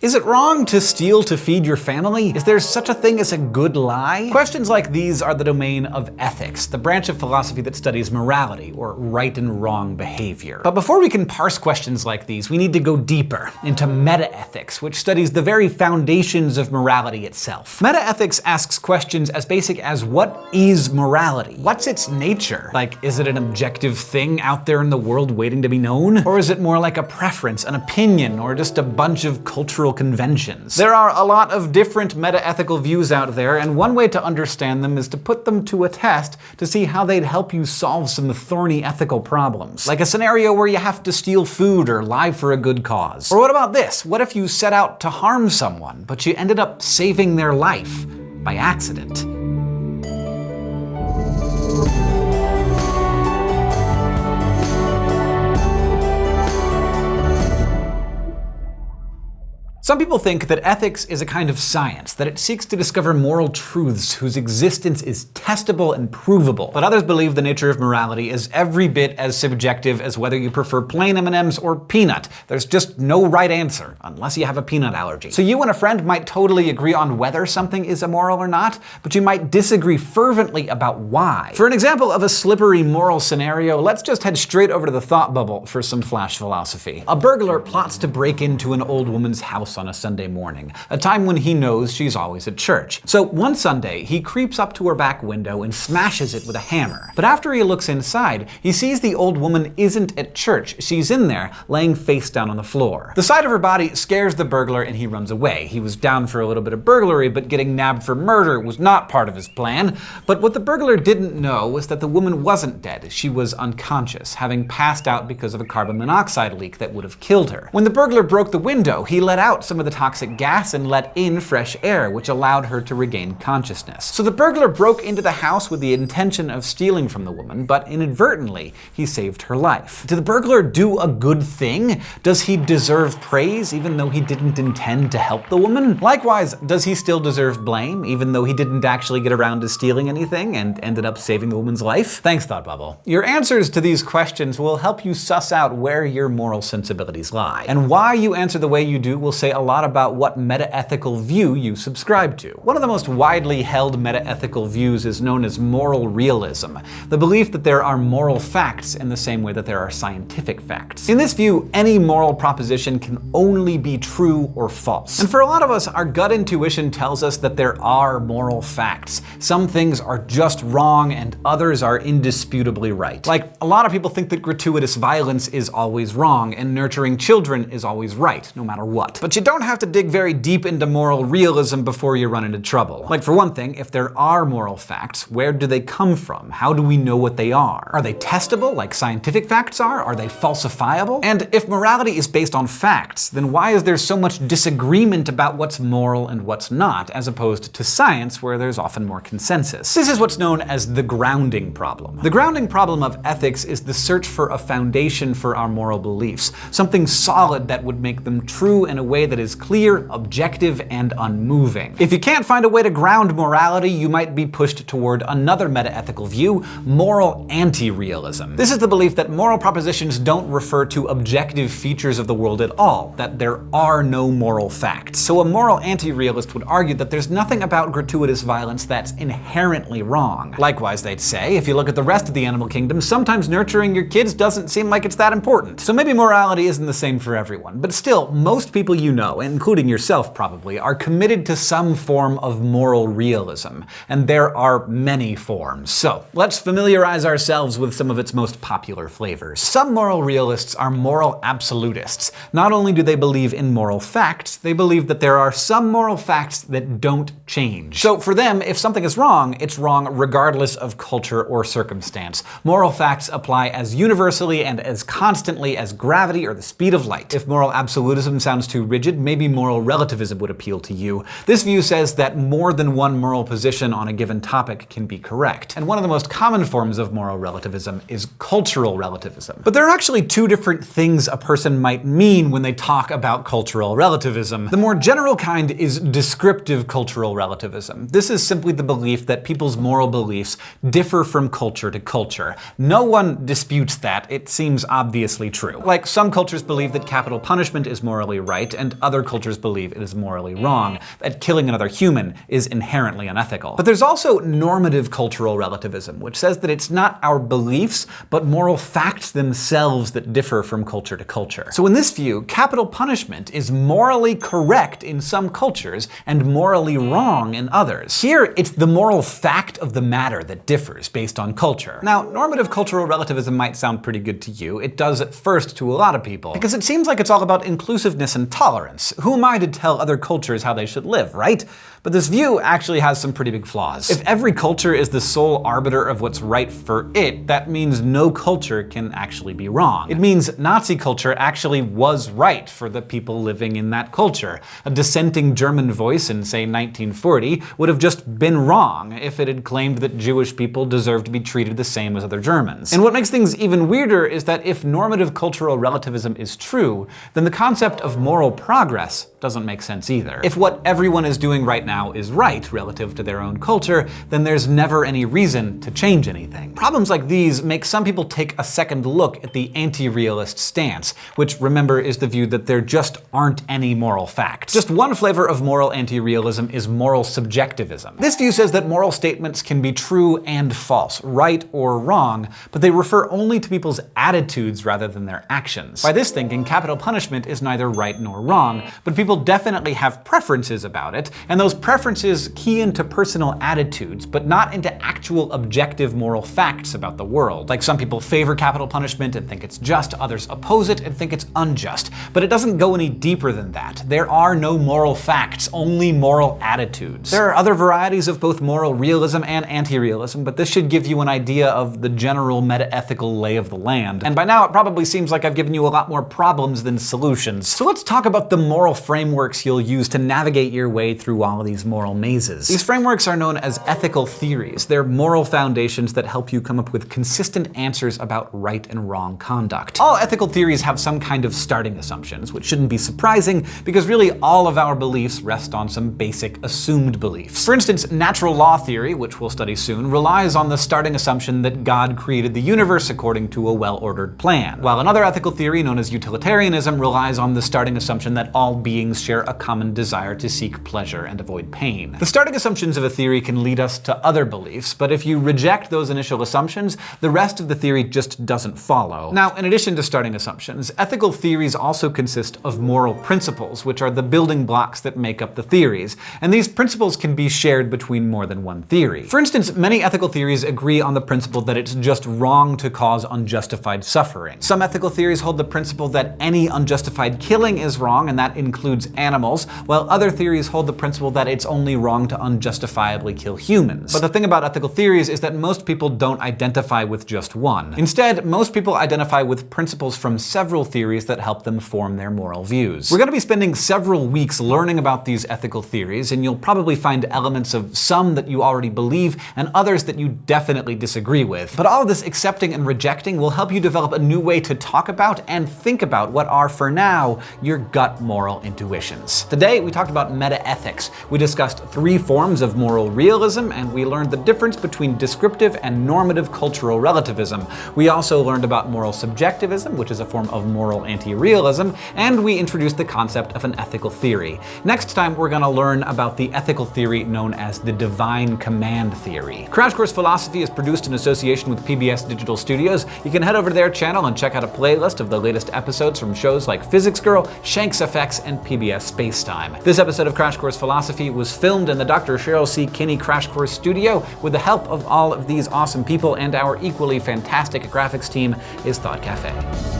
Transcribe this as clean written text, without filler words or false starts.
Is it wrong to steal to feed your family? Is there such a thing as a good lie? Questions like these are the domain of ethics, the branch of philosophy that studies morality, or right and wrong behavior. But before we can parse questions like these, we need to go deeper into metaethics, which studies the very foundations of morality itself. Metaethics asks questions as basic as what is morality? What's its nature? Like, is it an objective thing out there in the world waiting to be known? Or is it more like a preference, an opinion, or just a bunch of cultural conventions? There are a lot of different metaethical views out there, and one way to understand them is to put them to a test to see how they'd help you solve some thorny ethical problems. Like a scenario where you have to steal food or lie for a good cause. Or what about this? What if you set out to harm someone, but you ended up saving their life by accident? Some people think that ethics is a kind of science, that it seeks to discover moral truths whose existence is testable and provable. But others believe the nature of morality is every bit as subjective as whether you prefer plain M&Ms or peanut. There's just no right answer, unless you have a peanut allergy. So you and a friend might totally agree on whether something is immoral or not, but you might disagree fervently about why. For an example of a slippery moral scenario, let's just head straight over to the thought bubble for some flash philosophy. A burglar plots to break into an old woman's house on a Sunday morning, a time when he knows she's always at church. So one Sunday, he creeps up to her back window and smashes it with a hammer. But after he looks inside, he sees the old woman isn't at church. She's in there, laying face down on the floor. The sight of her body scares the burglar and he runs away. He was down for a little bit of burglary, but getting nabbed for murder was not part of his plan. But what the burglar didn't know was that the woman wasn't dead. She was unconscious, having passed out because of a carbon monoxide leak that would have killed her. When the burglar broke the window, he let out some of the toxic gas and let in fresh air, which allowed her to regain consciousness. So the burglar broke into the house with the intention of stealing from the woman, but inadvertently, he saved her life. Did the burglar do a good thing? Does he deserve praise even though he didn't intend to help the woman? Likewise, does he still deserve blame even though he didn't actually get around to stealing anything and ended up saving the woman's life? Thanks, Thought Bubble. Your answers to these questions will help you suss out where your moral sensibilities lie. And why you answer the way you do will say a lot about what metaethical view you subscribe to. One of the most widely held metaethical views is known as moral realism, the belief that there are moral facts in the same way that there are scientific facts. In this view, any moral proposition can only be true or false. And for a lot of us, our gut intuition tells us that there are moral facts. Some things are just wrong and others are indisputably right. Like, a lot of people think that gratuitous violence is always wrong and nurturing children is always right, no matter what. But you don't have to dig very deep into moral realism before you run into trouble. Like, for one thing, if there are moral facts, where do they come from? How do we know what they are? Are they testable, like scientific facts are? Are they falsifiable? And if morality is based on facts, then why is there so much disagreement about what's moral and what's not, as opposed to science, where there's often more consensus? This is what's known as the grounding problem. The grounding problem of ethics is the search for a foundation for our moral beliefs, something solid that would make them true in a way that is clear, objective, and unmoving. If you can't find a way to ground morality, you might be pushed toward another metaethical view, moral antirealism. This is the belief that moral propositions don't refer to objective features of the world at all, that there are no moral facts. So a moral anti-realist would argue that there's nothing about gratuitous violence that's inherently wrong. Likewise, they'd say, if you look at the rest of the animal kingdom, sometimes nurturing your kids doesn't seem like it's that important. So maybe morality isn't the same for everyone, but still, most people you know, including yourself probably, are committed to some form of moral realism. And there are many forms. So let's familiarize ourselves with some of its most popular flavors. Some moral realists are moral absolutists. Not only do they believe in moral facts, they believe that there are some moral facts that don't change. So for them, if something is wrong, it's wrong regardless of culture or circumstance. Moral facts apply as universally and as constantly as gravity or the speed of light. If moral absolutism sounds too rigid, maybe moral relativism would appeal to you. This view says that more than one moral position on a given topic can be correct. And one of the most common forms of moral relativism is cultural relativism. But there are actually two different things a person might mean when they talk about cultural relativism. The more general kind is descriptive cultural relativism. This is simply the belief that people's moral beliefs differ from culture to culture. No one disputes that. It seems obviously true. Like, some cultures believe that capital punishment is morally right, and other cultures believe it is morally wrong, that killing another human is inherently unethical. But there's also normative cultural relativism, which says that it's not our beliefs, but moral facts themselves that differ from culture to culture. So in this view, capital punishment is morally correct in some cultures and morally wrong in others. Here, it's the moral fact of the matter that differs based on culture. Now, normative cultural relativism might sound pretty good to you. It does at first to a lot of people, because it seems like it's all about inclusiveness and tolerance. Who am I to tell other cultures how they should live, right? But this view actually has some pretty big flaws. If every culture is the sole arbiter of what's right for it, that means no culture can actually be wrong. It means Nazi culture actually was right for the people living in that culture. A dissenting German voice in, say, 1940 would have just been wrong if it had claimed that Jewish people deserve to be treated the same as other Germans. And what makes things even weirder is that if normative cultural relativism is true, then the concept of moral progress doesn't make sense either. If what everyone is doing right now is right relative to their own culture, then there's never any reason to change anything. Problems like these make some people take a second look at the anti-realist stance, which, remember, is the view that there just aren't any moral facts. Just one flavor of moral anti-realism is moral subjectivism. This view says that moral statements can be true and false, right or wrong, but they refer only to people's attitudes rather than their actions. By this thinking, capital punishment is neither right nor wrong, but people definitely have preferences about it, and those preferences key into personal attitudes, but not into actual objective moral facts about the world. Like, some people favor capital punishment and think it's just, others oppose it and think it's unjust. But it doesn't go any deeper than that. There are no moral facts, only moral attitudes. There are other varieties of both moral realism and anti-realism, but this should give you an idea of the general metaethical lay of the land. And by now it probably seems like I've given you a lot more problems than solutions. So let's talk about the moral frameworks you'll use to navigate your way through all of these moral mazes. These frameworks are known as ethical theories. They're moral foundations that help you come up with consistent answers about right and wrong conduct. All ethical theories have some kind of starting assumptions, which shouldn't be surprising because really all of our beliefs rest on some basic assumed beliefs. For instance, natural law theory, which we'll study soon, relies on the starting assumption that God created the universe according to a well-ordered plan, while another ethical theory known as utilitarianism relies on the starting assumption that all beings share a common desire to seek pleasure and avoid pain. The starting assumptions of a theory can lead us to other beliefs, but if you reject those initial assumptions, the rest of the theory just doesn't follow. Now, in addition to starting assumptions, ethical theories also consist of moral principles, which are the building blocks that make up the theories, and these principles can be shared between more than one theory. For instance, many ethical theories agree on the principle that it's just wrong to cause unjustified suffering. Some ethical theories hold the principle that any unjustified killing is wrong, and that includes animals, while other theories hold the principle that it's only wrong to unjustifiably kill humans. But the thing about ethical theories is that most people don't identify with just one. Instead, most people identify with principles from several theories that help them form their moral views. We're going to be spending several weeks learning about these ethical theories, and you'll probably find elements of some that you already believe and others that you definitely disagree with. But all of this accepting and rejecting will help you develop a new way to talk about and think about what are, for now, your gut moral intuitions. Today, we talked about metaethics. We discussed 3 forms of moral realism, and we learned the difference between descriptive and normative cultural relativism. We also learned about moral subjectivism, which is a form of moral anti-realism, and we introduced the concept of an ethical theory. Next time, we're going to learn about the ethical theory known as the divine command theory. Crash Course Philosophy is produced in association with PBS Digital Studios. You can head over to their channel and check out a playlist of the latest episodes from shows like Physics Girl, Shanks FX, and PBS Spacetime. This episode of Crash Course Philosophy was filmed in the Dr. Cheryl C. Kinney Crash Course studio with the help of all of these awesome people, and our equally fantastic graphics team is Thought Cafe.